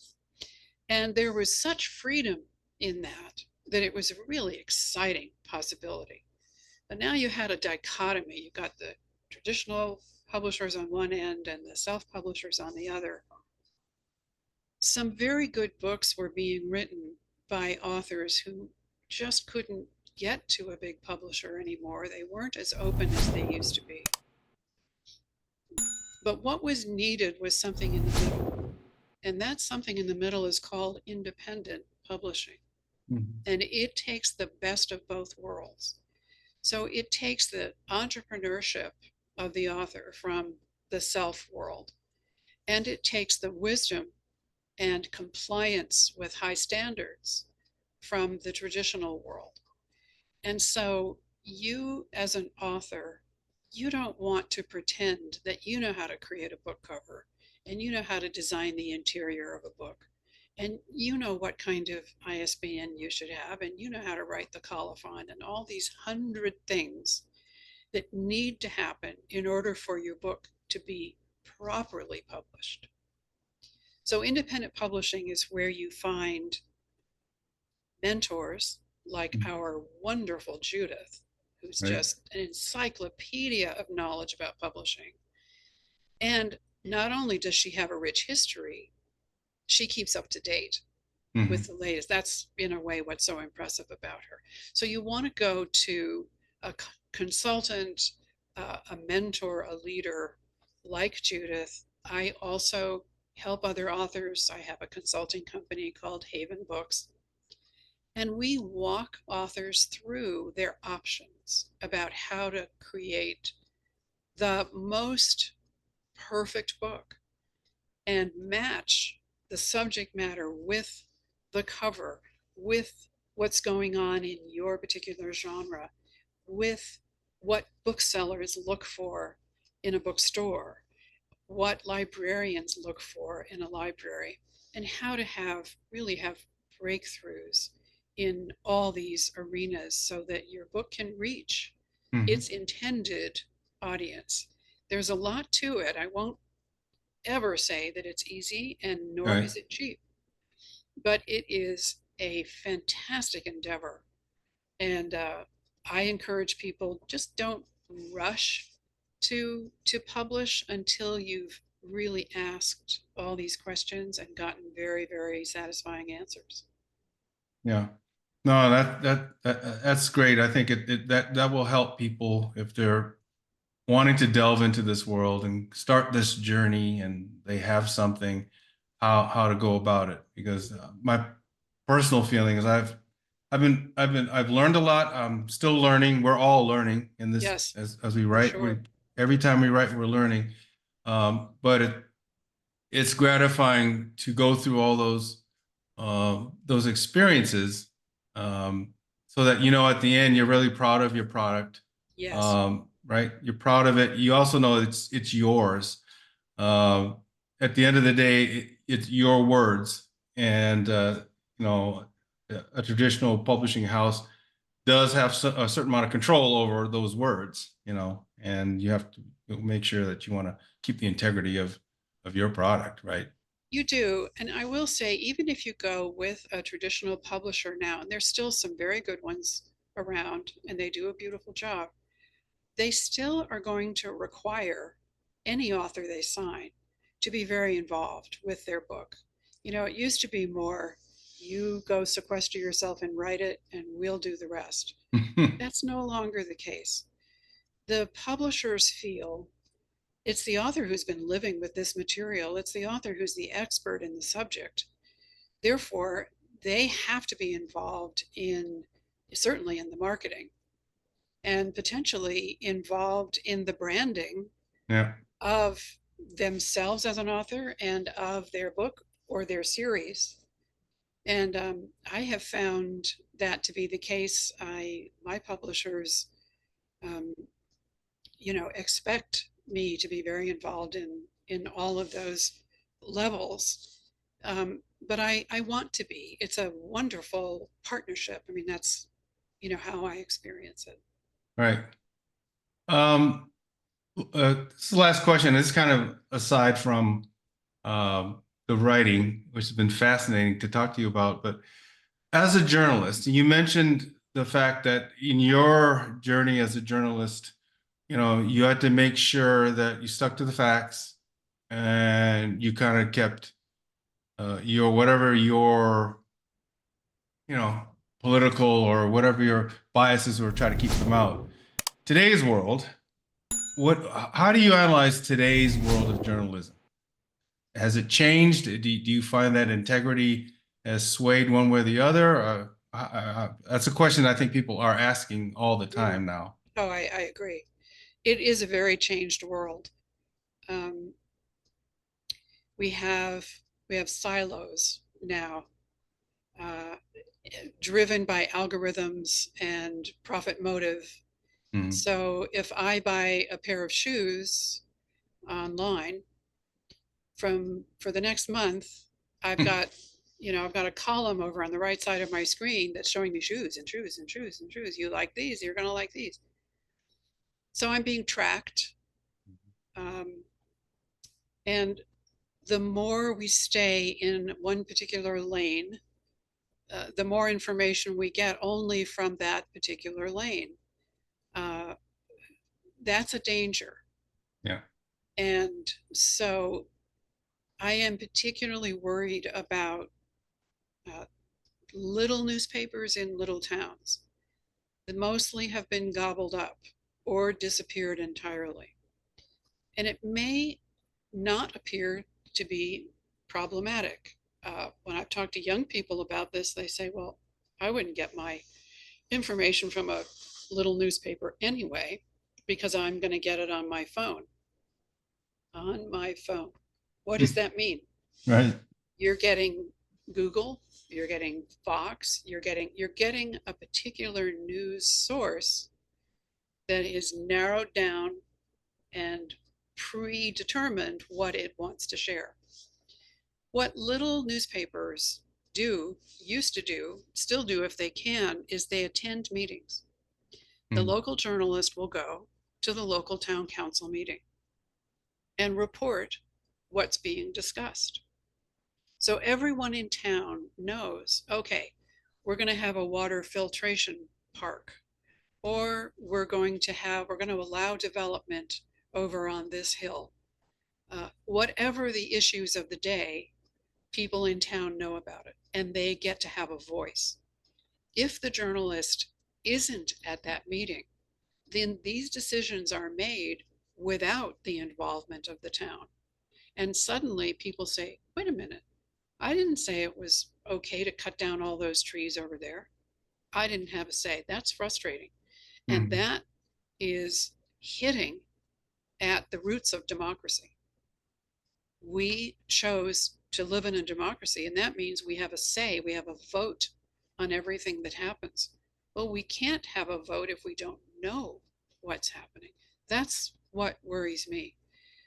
And there was such freedom in that that it was a really exciting possibility. But now you had a dichotomy. You got the traditional publishers on one end and the self-publishers on the other. Some very good books were being written by authors who just couldn't get to a big publisher anymore. They weren't as open as they used to be. But what was needed was something in the middle. And that something in the middle is called independent publishing. Mhm. And it takes the best of both worlds. So it takes the entrepreneurship of the author from the self world, and it takes the wisdom and compliance with high standards from the traditional world. And so you, as an author, you don't want to pretend that you know how to create a book cover and you know how to design the interior of a book and you know what kind of ISBN you should have and you know how to write the colophon and all these 100 things that need to happen in order for your book to be properly published. So independent publishing is where you find mentors like our wonderful Judith, who's Right. just an encyclopedia of knowledge about publishing. And not only does she have a rich history, she keeps up to date with Hmm. the latest. That's in a way what's so impressive about her. So you want to go to a consultant, a mentor, a leader like Judith. I also help other authors. I have a consulting company called Haven Books. And we walk authors through their options about how to create the most perfect book and match the subject matter with the cover, with what's going on in your particular genre, with what booksellers look for in a bookstore, what librarians look for in a library, and how to really have breakthroughs in all these arenas so that your book can reach its Hmm. intended audience. There's a lot to it. I won't ever say that it's easy, and nor Right. is it cheap, but it is a fantastic endeavor. And I encourage people, just don't rush to publish until you've really asked all these questions and gotten very, very satisfying answers. Yeah. No, that's great. I think that will help people if they're wanting to delve into this world and start this journey and they have something, how to go about it. Because my personal feeling is I've learned a lot. I'm still learning. We're all learning in this Yes, as we for write. We sure. every time we write, we're learning. But it's gratifying to go through all those experiences, so that at the end you're really proud of your product, Yes. right? You're proud of it. You also know it's yours. Um, at the end of the day, it's your words, and you know, a traditional publishing house does have a certain amount of control over those words, and you have to make sure that you want to keep the integrity of your product, right? You do. And I will say, even if you go with a traditional publisher now, and there's still some very good ones around, and they do a beautiful job, they still are going to require any author they sign to be very involved with their book. It used to be more, you go sequester yourself and write it, and we'll do the rest. That's no longer the case. The publishers feel it's the author who's been living with this material, it's the author who's the expert in the subject. Therefore, they have to be involved in, certainly in the marketing, and potentially involved in the branding Yeah. of themselves as an author and of their book or their series. And I have found that to be the case. My publishers, um, expect me to be very involved in all of those levels. But I want to be. It's a wonderful partnership. I mean, that's how I experience it. Right. Um, this is the last question. This is kind of aside from the writing, which has been fascinating to talk to you about. But as a journalist, you mentioned the fact that in your journey as a journalist, you had to make sure that you stuck to the facts and you kind of kept your whatever your you know political or whatever your biases were, try to keep them out. Today's world, what how do you analyze today's world of journalism? Has it changed? Do you find that integrity has swayed one way or the other? That's a question I think people are asking all the Mm. time now. Oh, I agree. It is a very changed world. Um, we have we have silos now, uh, driven by algorithms and profit motive. Mm. So if I buy a pair of shoes online for the next month, I've got I've got a column over on the right side of my screen that's showing me shoes and shoes and shoes and shoes. You like these? You're going to like these. So I'm being tracked. Um, and the more we stay in one particular lane, the more information we get only from that particular lane. Uh, that's a danger. Yeah. And so I am particularly worried about uh, little newspapers in little towns that mostly have been gobbled up or disappeared entirely. And it may not appear to be problematic. When I've talked to young people about this, they say, well, I wouldn't get my information from a little newspaper anyway because I'm going to get it on my phone. On my phone. What does that mean? Right. You're getting Google, you're getting Fox, you're getting a particular news source that is narrowed down and predetermined what it wants to share. What little newspapers used to do, still do if they can, is they attend meetings. The Mm. local journalist will go to the local town council meeting and report what's being discussed. So everyone in town knows, okay, we're going to have a water filtration park, or we're going to allow development over on this hill. Whatever the issues of the day, people in town know about it and they get to have a voice. If the journalist isn't at that meeting, then these decisions are made without the involvement of the town. And suddenly people say, wait a minute, I didn't say it was okay to cut down all those trees over there. I didn't have a say. That's frustrating. And Mm. that is hitting at the roots of democracy. We chose to live in a democracy, and that means we have a say, we have a vote on everything that happens. Well, we can't have a vote if we don't know what's happening. That's what worries me.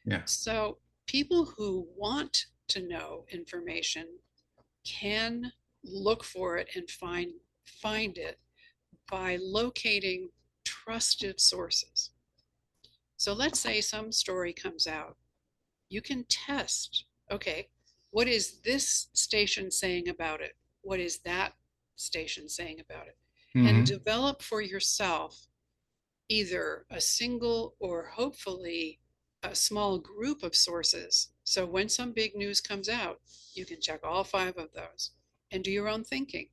Yeah. So, people who want to know information can look for it and find it by locating trusted sources. So let's say some story comes out. You can test, okay, what is this station saying about it? What is that station saying about it? And Hmm. develop for yourself either a single or hopefully a small group of sources. So when some big news comes out, you can check all five of those and do your own thinking.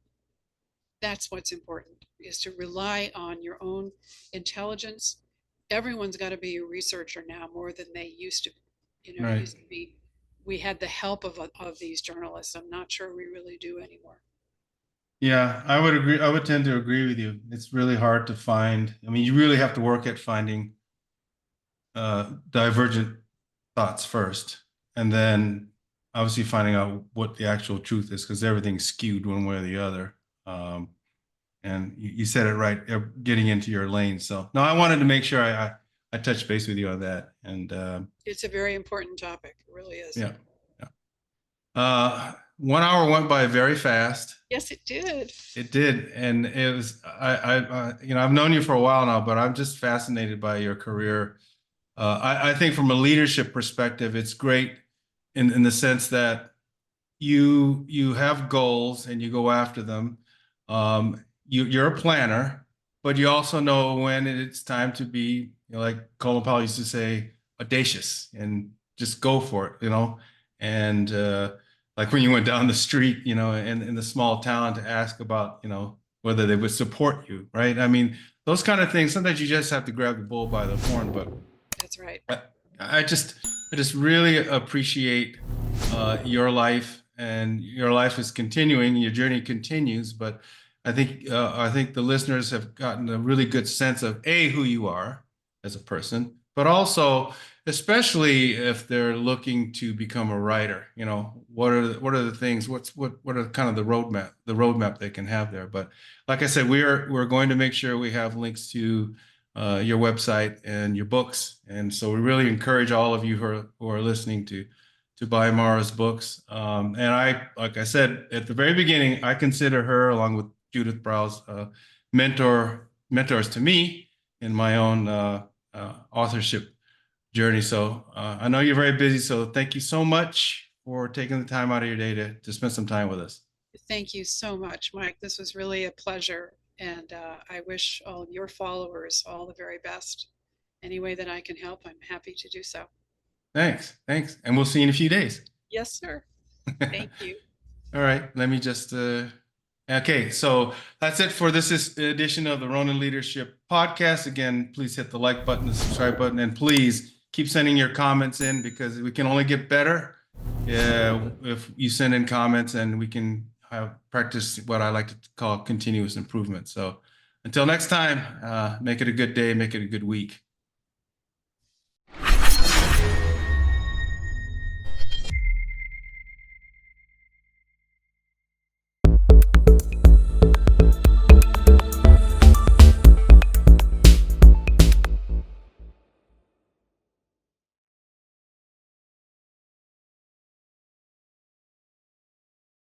That's what's important, is to rely on your own intelligence. Everyone's got to be a researcher now more than they used to. It Right. used to be we had the help of these journalists. I'm not sure we really do anymore. Yeah, I would agree. I would tend to agree with you. It's really hard to find. I mean, you really have to work at finding divergent thoughts first, and then obviously finding out what the actual truth is, because everything's skewed one way or the other. Um, and you said it right, getting into your lane. So no, I wanted to make sure I touched base with you on that. And It's a very important topic. It really is. yeah, yeah. 1 hour went by very fast. Yes, it did. It did, and it was I've known you for a while now, but I'm just fascinated by your career. I think from a leadership perspective, it's great in the sense that you have goals and you go after them. you're a planner, but you also know when it's time to be, like Colin Powell used to say, audacious and just go for it, and like when you went down the street, in the small town to ask about, whether they would support you, right? I mean, those kind of things, sometimes you just have to grab the bull by the horn, but That's right. I, I just really appreciate your life, and your life is continuing, your journey continues, but I think the listeners have gotten a really good sense of who you are as a person, but also especially if they're looking to become a writer, what are the things, what are kind of the roadmap they can have there. But like I said, we're going to make sure we have links to your website and your books. And so we really encourage all of you who are listening to buy Mara's books. And like I said at the very beginning, I consider her, along with Judith Browse, mentors to me in my own authorship journey. So I know you're very busy, so thank you so much for taking the time out of your day to spend some time with us. Thank you so much, Mike. This was really a pleasure. And I wish all of your followers all the very best. Any way that I can help, I'm happy to do so. Thanks. And we'll see you in a few days. Yes, sir. Thank you. All right, let me just okay, so that's it for this edition of the Ronin Leadership Podcast. Again, please hit the like button, the subscribe button, and please keep sending your comments in, because we can only get better if you send in comments, and we can practice what I like to call continuous improvement. So until next time, make it a good day, make it a good week.